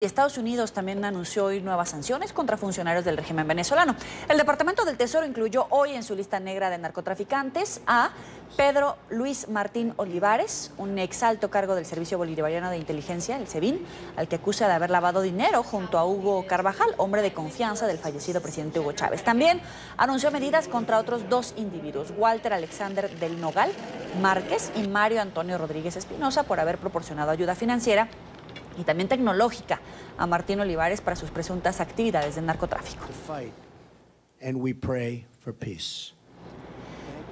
Estados Unidos también anunció hoy nuevas sanciones contra funcionarios del régimen venezolano. El Departamento del Tesoro incluyó hoy en su lista negra de narcotraficantes a Pedro Luis Martín Olivares, un ex alto cargo del Servicio Bolivariano de Inteligencia, el SEBIN, al que acusa de haber lavado dinero junto a Hugo Carvajal, hombre de confianza del fallecido presidente Hugo Chávez. También anunció medidas contra otros dos individuos, Walter Alexander del Nogal Márquez y Mario Antonio Rodríguez Espinosa, por haber proporcionado ayuda financiera y también tecnológica a Martín Olivares para sus presuntas actividades de narcotráfico.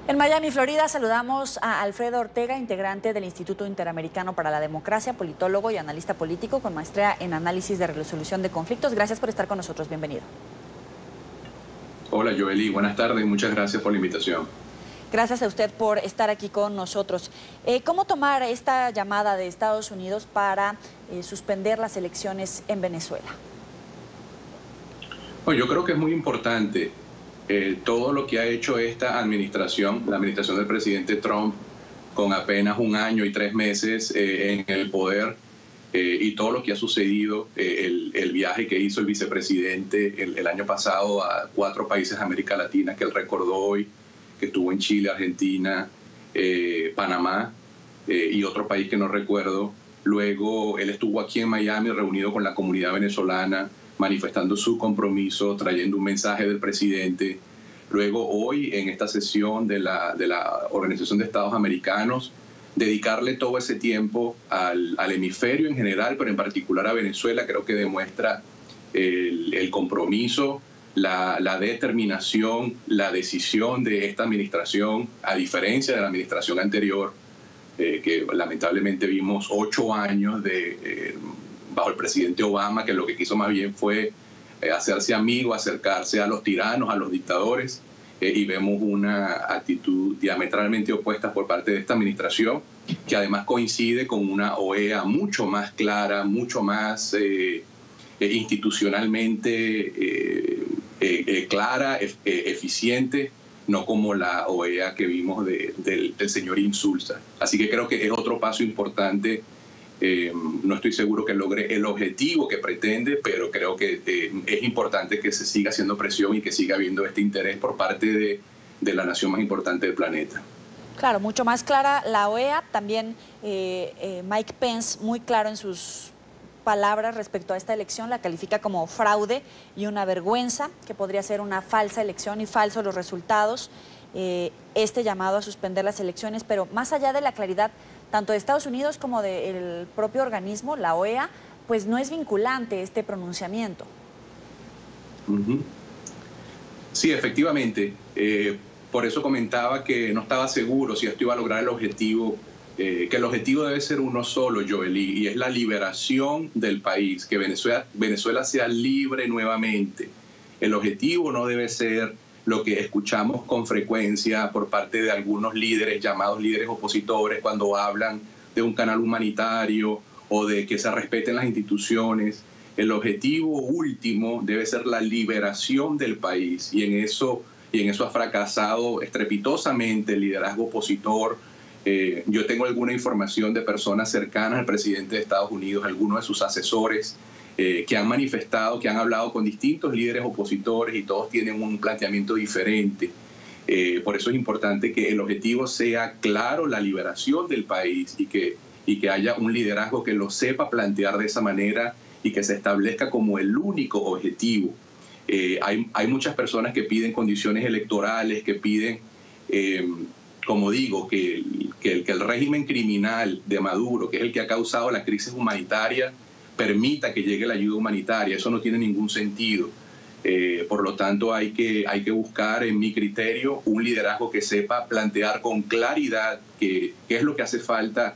En Miami, Florida, saludamos a Alfredo Ortega, integrante del Instituto Interamericano para la Democracia, politólogo y analista político con maestría en análisis de resolución de conflictos. Gracias por estar con nosotros. Bienvenido. Hola, Joely. Buenas tardes. Muchas gracias por la invitación. Gracias a usted por estar aquí con nosotros. ¿Cómo tomar esta llamada de Estados Unidos para suspender las elecciones en Venezuela? Bueno, yo creo que es muy importante todo lo que ha hecho esta administración, la administración del presidente Trump, con apenas 1 año y 3 meses en el poder, y todo lo que ha sucedido, el viaje que hizo el vicepresidente el año pasado a 4 países de América Latina, que él recordó hoy, que estuvo en Chile, Argentina, Panamá y otro país que no recuerdo. Luego él estuvo aquí en Miami reunido con la comunidad venezolana, manifestando su compromiso, trayendo un mensaje del presidente. Luego hoy en esta sesión de la Organización de Estados Americanos, dedicarle todo ese tiempo al hemisferio en general, pero en particular a Venezuela, creo que demuestra el compromiso, la determinación, la decisión de esta administración, a diferencia de la administración anterior, que lamentablemente vimos 8 años bajo el presidente Obama, que lo que quiso más bien fue hacerse amigo, acercarse a los tiranos, a los dictadores, y vemos una actitud diametralmente opuesta por parte de esta administración, que además coincide con una OEA mucho más clara, mucho más institucionalmente clara, eficiente, no como la OEA que vimos del señor Insulza. Así que creo que es otro paso importante. No estoy seguro que logre el objetivo que pretende, pero creo que es importante que se siga haciendo presión y que siga habiendo este interés por parte de la nación más importante del planeta. Claro, mucho más clara la OEA, también Mike Pence, muy claro en sus palabras respecto a esta elección, la califica como fraude y una vergüenza, que podría ser una falsa elección y falsos los resultados, este llamado a suspender las elecciones, pero más allá de la claridad tanto de Estados Unidos como del propio organismo, la OEA, pues no es vinculante este pronunciamiento. Sí, efectivamente, por eso comentaba que no estaba seguro si esto iba a lograr el objetivo, que el objetivo debe ser uno solo, Joely, y es la liberación del país, que Venezuela sea libre nuevamente. El objetivo no debe ser lo que escuchamos con frecuencia por parte de algunos líderes, llamados líderes opositores, cuando hablan de un canal humanitario o de que se respeten las instituciones. El objetivo último debe ser la liberación del país, y en eso ha fracasado estrepitosamente el liderazgo opositor. Yo tengo alguna información de personas cercanas al presidente de Estados Unidos, algunos de sus asesores, que han manifestado, que han hablado con distintos líderes opositores, y todos tienen un planteamiento diferente. Por eso es importante que el objetivo sea claro, la liberación del país, y que haya un liderazgo que lo sepa plantear de esa manera y que se establezca como el único objetivo. Hay muchas personas que piden condiciones electorales, que piden, como digo, que el régimen criminal de Maduro, que es el que ha causado la crisis humanitaria, permita que llegue la ayuda humanitaria. Eso no tiene ningún sentido. Por lo tanto, hay que buscar, en mi criterio, un liderazgo que sepa plantear con claridad qué es lo que hace falta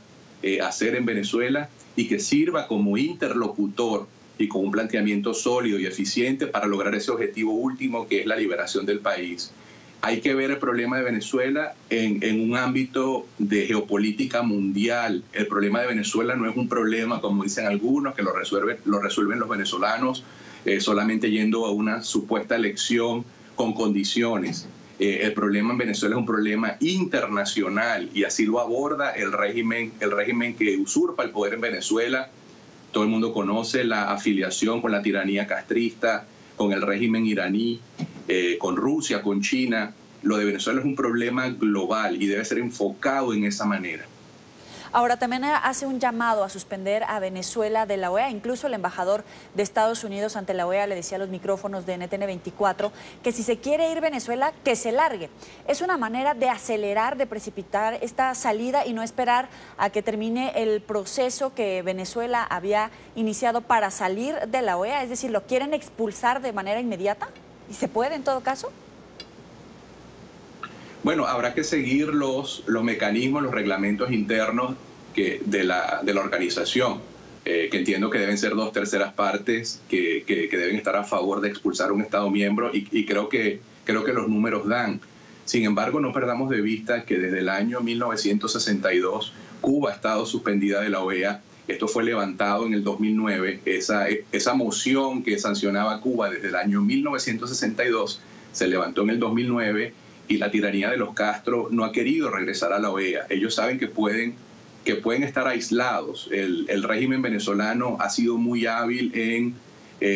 hacer en Venezuela, y que sirva como interlocutor y con un planteamiento sólido y eficiente para lograr ese objetivo último, que es la liberación del país. Hay que ver el problema de Venezuela en un ámbito de geopolítica mundial. El problema de Venezuela no es un problema, como dicen algunos, que lo resuelven los venezolanos solamente yendo a una supuesta elección con condiciones. El problema en Venezuela es un problema internacional, y así lo aborda el régimen que usurpa el poder en Venezuela, Todo el mundo conoce la afiliación con la tiranía castrista, con el régimen iraní, con Rusia, con China. Lo de Venezuela es un problema global y debe ser enfocado en esa manera. Ahora, también hace un llamado a suspender a Venezuela de la OEA. Incluso el embajador de Estados Unidos ante la OEA le decía a los micrófonos de NTN 24 que si se quiere ir Venezuela, que se largue. Es una manera de acelerar, de precipitar esta salida y no esperar a que termine el proceso que Venezuela había iniciado para salir de la OEA. Es decir, ¿lo quieren expulsar de manera inmediata? ¿Y se puede en todo caso? Bueno, habrá que seguir los mecanismos, los reglamentos internos de la organización, que entiendo que deben ser 2/3 partes que deben estar a favor de expulsar a un Estado miembro y creo que los números dan. Sin embargo, no perdamos de vista que desde el año 1962 Cuba ha estado suspendida de la OEA. Esto fue levantado en el 2009. Esa moción que sancionaba a Cuba desde el año 1962 se levantó en el 2009. Y la tiranía de los Castro no ha querido regresar a la OEA. Ellos saben que pueden estar aislados. El régimen venezolano ha sido muy hábil en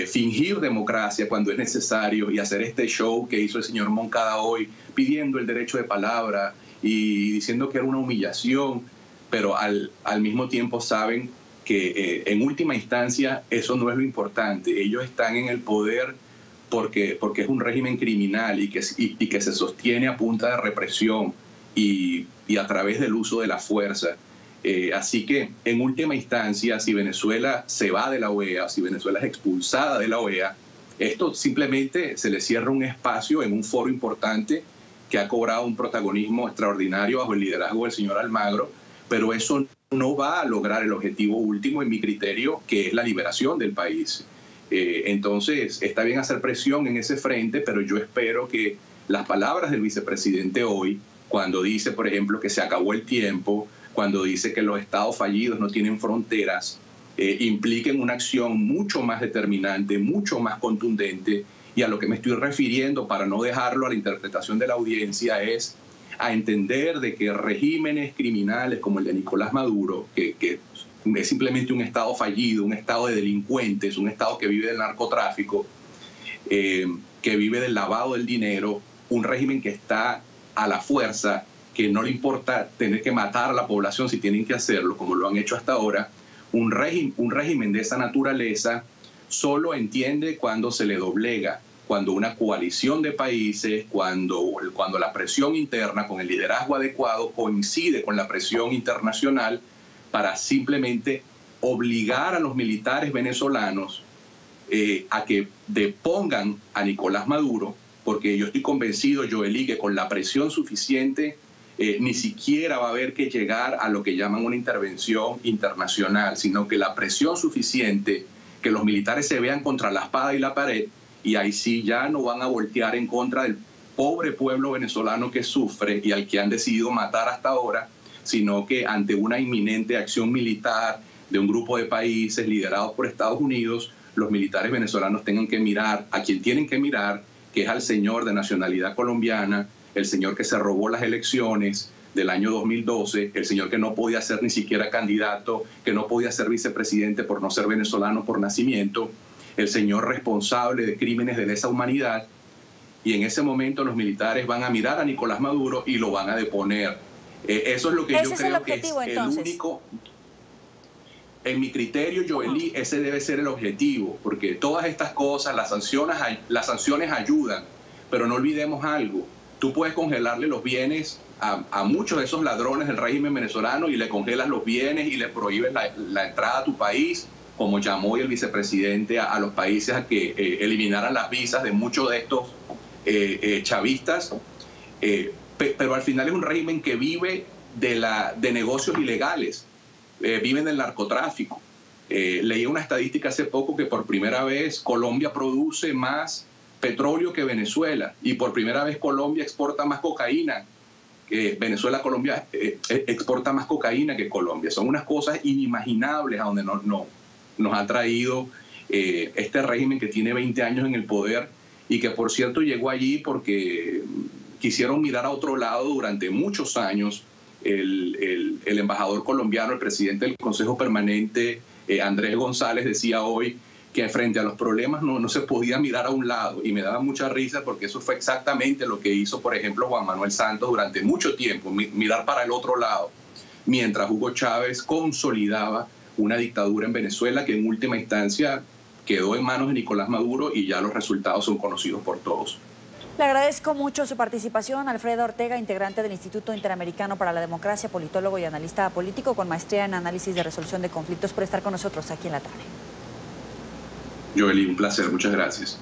fingir democracia cuando es necesario y hacer este show que hizo el señor Moncada hoy, pidiendo el derecho de palabra y diciendo que era una humillación, pero al mismo tiempo saben que en última instancia eso no es lo importante. Ellos están en el poder porque es un régimen criminal y que se sostiene a punta de represión y a través del uso de la fuerza. Así que, en última instancia, si Venezuela se va de la OEA, si Venezuela es expulsada de la OEA, esto simplemente se le cierra un espacio en un foro importante que ha cobrado un protagonismo extraordinario bajo el liderazgo del señor Almagro, pero eso no va a lograr el objetivo último, en mi criterio, que es la liberación del país. Entonces, está bien hacer presión en ese frente, pero yo espero que las palabras del vicepresidente hoy, cuando dice, por ejemplo, que se acabó el tiempo, cuando dice que los estados fallidos no tienen fronteras, impliquen una acción mucho más determinante, mucho más contundente, y a lo que me estoy refiriendo, para no dejarlo a la interpretación de la audiencia, es a entender de que regímenes criminales como el de Nicolás Maduro, que es simplemente un Estado fallido, un Estado de delincuentes, un Estado que vive del narcotráfico, que vive del lavado del dinero, un régimen que está a la fuerza, que no le importa tener que matar a la población si tienen que hacerlo, como lo han hecho hasta ahora. Un régimen de esa naturaleza solo entiende cuando se le doblega, cuando una coalición de países, cuando la presión interna con el liderazgo adecuado coincide con la presión internacional para simplemente obligar a los militares venezolanos a que depongan a Nicolás Maduro, porque yo estoy convencido, Joely, que con la presión suficiente ni siquiera va a haber que llegar a lo que llaman una intervención internacional, sino que la presión suficiente, que los militares se vean contra la espada y la pared, y ahí sí ya no van a voltear en contra del pobre pueblo venezolano que sufre y al que han decidido matar hasta ahora, sino que ante una inminente acción militar de un grupo de países liderados por Estados Unidos, los militares venezolanos tengan que mirar a quien tienen que mirar, que es al señor de nacionalidad colombiana, el señor que se robó las elecciones del año 2012, el señor que no podía ser ni siquiera candidato, que no podía ser vicepresidente por no ser venezolano por nacimiento, el señor responsable de crímenes de lesa humanidad, y en ese momento los militares van a mirar a Nicolás Maduro y lo van a deponer. Eso es lo que yo creo que es el único. En mi criterio, Joely, ese debe ser el objetivo, porque todas estas cosas, las sanciones ayudan, pero no olvidemos algo. Tú puedes congelarle los bienes a muchos de esos ladrones del régimen venezolano y le congelas los bienes y le prohíbes la entrada a tu país, como llamó el vicepresidente a los países a que eliminaran las visas de muchos de estos chavistas, pero al final es un régimen que vive de negocios ilegales, viven del narcotráfico. Leí una estadística hace poco que por primera vez Colombia produce más petróleo que Venezuela y por primera vez Colombia exporta más cocaína que Venezuela. Colombia exporta más cocaína que Colombia. Son unas cosas inimaginables a donde nos ha traído este régimen que tiene 20 años en el poder y que, por cierto, llegó allí porque quisieron mirar a otro lado durante muchos años. El embajador colombiano, el presidente del Consejo Permanente, Andrés González decía hoy que frente a los problemas no se podía mirar a un lado, y me daba mucha risa porque eso fue exactamente lo que hizo, por ejemplo, Juan Manuel Santos durante mucho tiempo, mirar para el otro lado, mientras Hugo Chávez consolidaba una dictadura en Venezuela que en última instancia quedó en manos de Nicolás Maduro, y ya los resultados son conocidos por todos. Le agradezco mucho su participación, Alfredo Ortega, integrante del Instituto Interamericano para la Democracia, politólogo y analista político con maestría en análisis de resolución de conflictos, por estar con nosotros aquí en la tarde. Joely, un placer, muchas gracias.